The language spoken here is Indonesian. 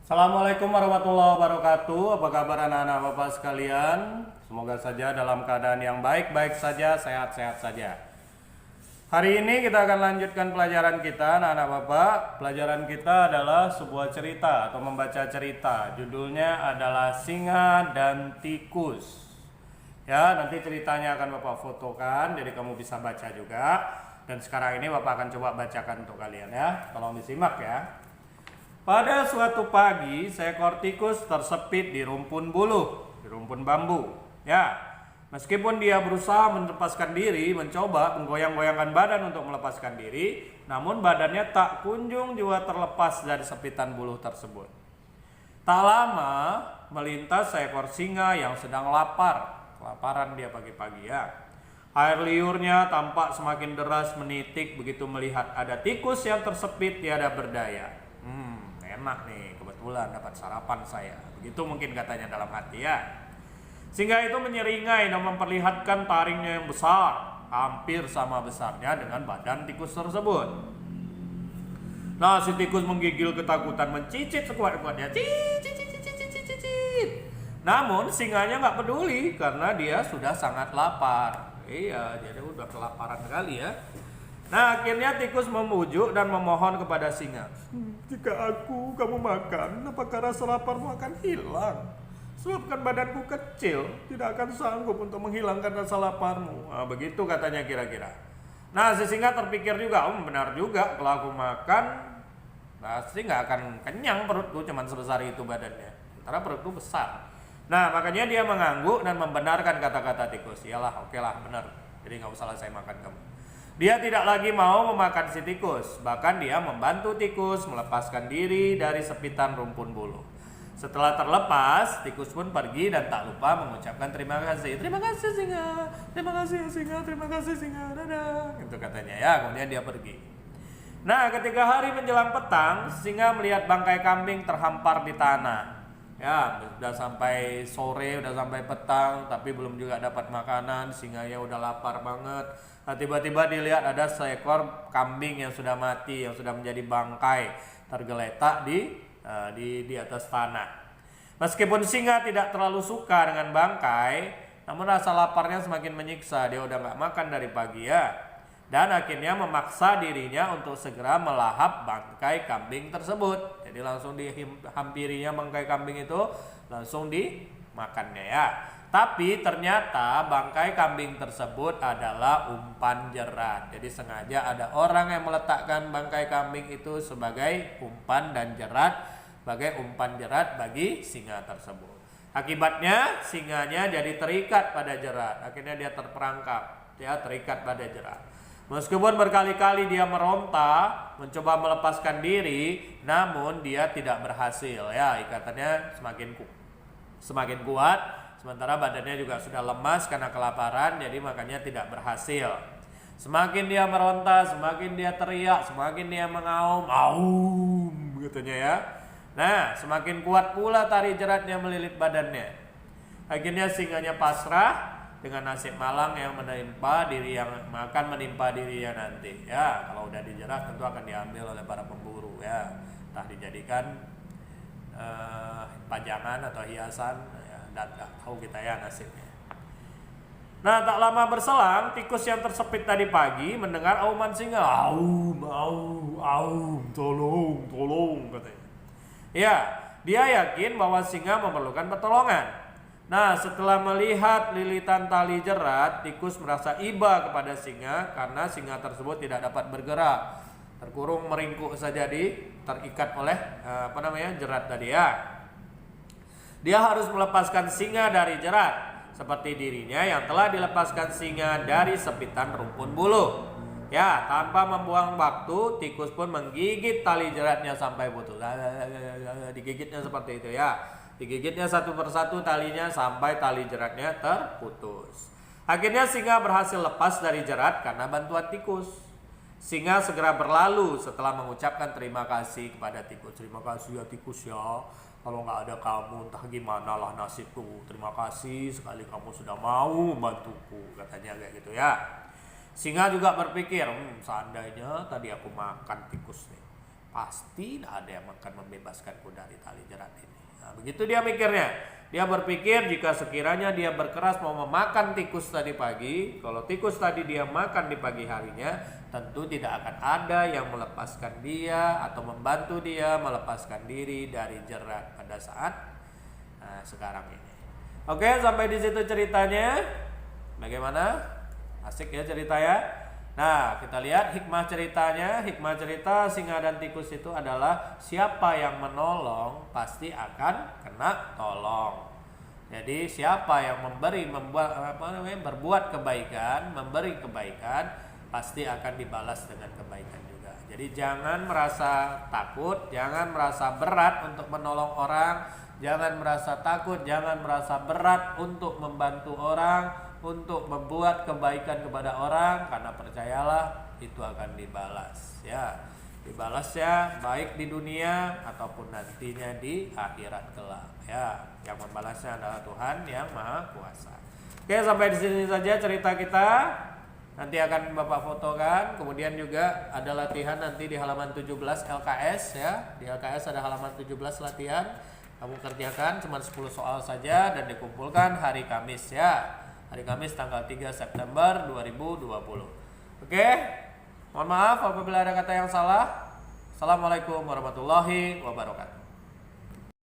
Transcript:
Assalamualaikum warahmatullahi wabarakatuh. Apa kabar anak-anak bapak sekalian? Semoga saja dalam keadaan yang baik-baik saja, sehat-sehat saja. Hari ini kita akan lanjutkan pelajaran kita anak-anak bapak. Pelajaran kita adalah sebuah cerita atau membaca cerita. Judulnya adalah Singa dan Tikus. Ya, nanti ceritanya akan bapak fotokan, jadi kamu bisa baca juga. Dan sekarang ini bapak akan coba bacakan untuk kalian ya. Tolong disimak ya. Pada suatu pagi, seekor tikus tersepit di rumpun buluh, di rumpun bambu. Ya, meskipun dia berusaha melepaskan diri, mencoba menggoyang-goyangkan badan untuk melepaskan diri, namun badannya tak kunjung juga terlepas dari sepitan buluh tersebut. Tak lama, melintas seekor singa yang sedang lapar. Kelaparan dia pagi-pagi ya. Air liurnya tampak semakin deras menitik begitu melihat ada tikus yang tersepit tiada berdaya. Enak nih, kebetulan dapat sarapan saya. Begitu mungkin katanya dalam hati ya. Singa itu menyeringai dan memperlihatkan taringnya yang besar, hampir sama besarnya dengan badan tikus tersebut. Nah, si tikus menggigil ketakutan, mencicit sekuat-kuatnya. Cicit. Namun singanya nggak peduli karena dia sudah sangat lapar. Iya, jadi udah kelaparan kali ya. Nah, akhirnya tikus memujuk dan memohon kepada singa. Jika kamu makan, apakah rasa laparmu akan hilang? Sebab kan badanku kecil, tidak akan sanggup untuk menghilangkan rasa laparmu. Nah, begitu katanya kira-kira. Nah, si singa terpikir juga, benar juga, kalau aku makan, pasti nggak akan kenyang perutku, cuman sebesar itu badannya. Sementara perutku besar. Nah, makanya dia mengangguk dan membenarkan kata-kata tikus. Iyalah, oke lah, benar. Jadi nggak usah saya makan kamu. Dia tidak lagi mau memakan si tikus, bahkan dia membantu tikus melepaskan diri dari sepitan rumpun buluh. Setelah terlepas, tikus pun pergi dan tak lupa mengucapkan terima kasih. Terima kasih singa, terima kasih singa, terima kasih singa, dadah. Itu katanya ya, kemudian dia pergi. Nah, ketika hari menjelang petang, singa melihat bangkai kambing terhampar di tanah. Ya, udah sampai sore, udah sampai petang, tapi belum juga dapat makanan. Singanya udah lapar banget. Nah, tiba-tiba dilihat ada seekor kambing yang sudah mati, yang sudah menjadi bangkai, tergeletak di atas tanah. Meskipun singa tidak terlalu suka dengan bangkai, namun rasa laparnya semakin menyiksa. Dia udah nggak makan dari pagi ya. Dan akhirnya memaksa dirinya untuk segera melahap bangkai kambing tersebut. Jadi langsung dihampirinya bangkai kambing itu, langsung dimakannya ya. Tapi ternyata bangkai kambing tersebut adalah umpan jerat. Jadi sengaja ada orang yang meletakkan bangkai kambing itu sebagai umpan dan jerat, sebagai umpan jerat bagi singa tersebut. Akibatnya singanya jadi terikat pada jerat. Akhirnya dia terperangkap, dia terikat pada jerat. Meskipun berkali-kali dia meronta, mencoba melepaskan diri, namun dia tidak berhasil ya. Ikatannya semakin kuat, sementara badannya juga sudah lemas karena kelaparan, jadi makanya tidak berhasil. Semakin dia meronta, semakin dia teriak, semakin dia mengaum, aum gitunya ya. Nah, semakin kuat pula tali jeratnya melilit badannya. Akhirnya singanya pasrah dengan nasib malang yang menimpa dirinya nanti ya. Kalau udah dijerat tentu akan diambil oleh para pemburu ya, entah dijadikan pajangan atau hiasan ya, dan gak tahu kita ya nasibnya. Nah, tak lama berselang, tikus yang tersepit tadi pagi mendengar auman singa. Aum, aum, aum, tolong katanya. Ya, dia yakin bahwa singa memerlukan pertolongan. Nah, setelah melihat lilitan tali jerat, tikus merasa iba kepada singa karena singa tersebut tidak dapat bergerak, terkurung meringkuk saja terikat oleh jerat tadi ya. Dia harus melepaskan singa dari jerat, seperti dirinya yang telah dilepaskan singa dari sepitan rumpun buluh. Ya, tanpa membuang waktu, tikus pun menggigit tali jeratnya sampai putus. Digigitnya seperti itu ya. Digigitnya satu persatu talinya sampai tali jeratnya terputus. Akhirnya singa berhasil lepas dari jerat karena bantuan tikus. Singa segera berlalu setelah mengucapkan terima kasih kepada tikus. Terima kasih ya tikus ya. Kalau nggak ada kamu entah gimana lah nasibku. Terima kasih sekali kamu sudah mau membantuku, katanya kayak gitu ya. Singa juga berpikir, seandainya tadi aku makan tikus nih, pasti tidak ada yang akan membebaskanku dari tali jerat ini. Nah, begitu dia mikirnya. Dia berpikir jika sekiranya dia berkeras mau memakan tikus tadi pagi, kalau tikus tadi dia makan di pagi harinya, tentu tidak akan ada yang melepaskan dia atau membantu dia melepaskan diri dari jerat pada saat sekarang ini. Oke, sampai di situ ceritanya. Bagaimana? Asik ya ceritanya. Nah, kita lihat hikmah ceritanya. Hikmah cerita singa dan tikus itu adalah siapa yang menolong pasti akan kena tolong. Jadi siapa yang berbuat kebaikan, memberi kebaikan, pasti akan dibalas dengan kebaikan juga. Jadi jangan merasa takut, jangan merasa berat untuk menolong orang, jangan merasa takut, jangan merasa berat untuk membantu orang, untuk membuat kebaikan kepada orang, karena percayalah itu akan dibalas ya. Dibalasnya baik di dunia ataupun nantinya di akhirat kelak ya. Yang membalasnya adalah Tuhan yang Maha Kuasa. Oke, sampai di sini saja cerita kita. Nanti akan Bapak fotokan. Kemudian juga ada latihan nanti di halaman 17 LKS ya. Di LKS ada halaman 17 latihan. Kamu kerjakan cuma 10 soal saja dan dikumpulkan hari Kamis ya. Hari Kamis tanggal 3 September 2020. Oke. Mohon maaf apabila ada kata yang salah. Assalamualaikum warahmatullahi wabarakatuh.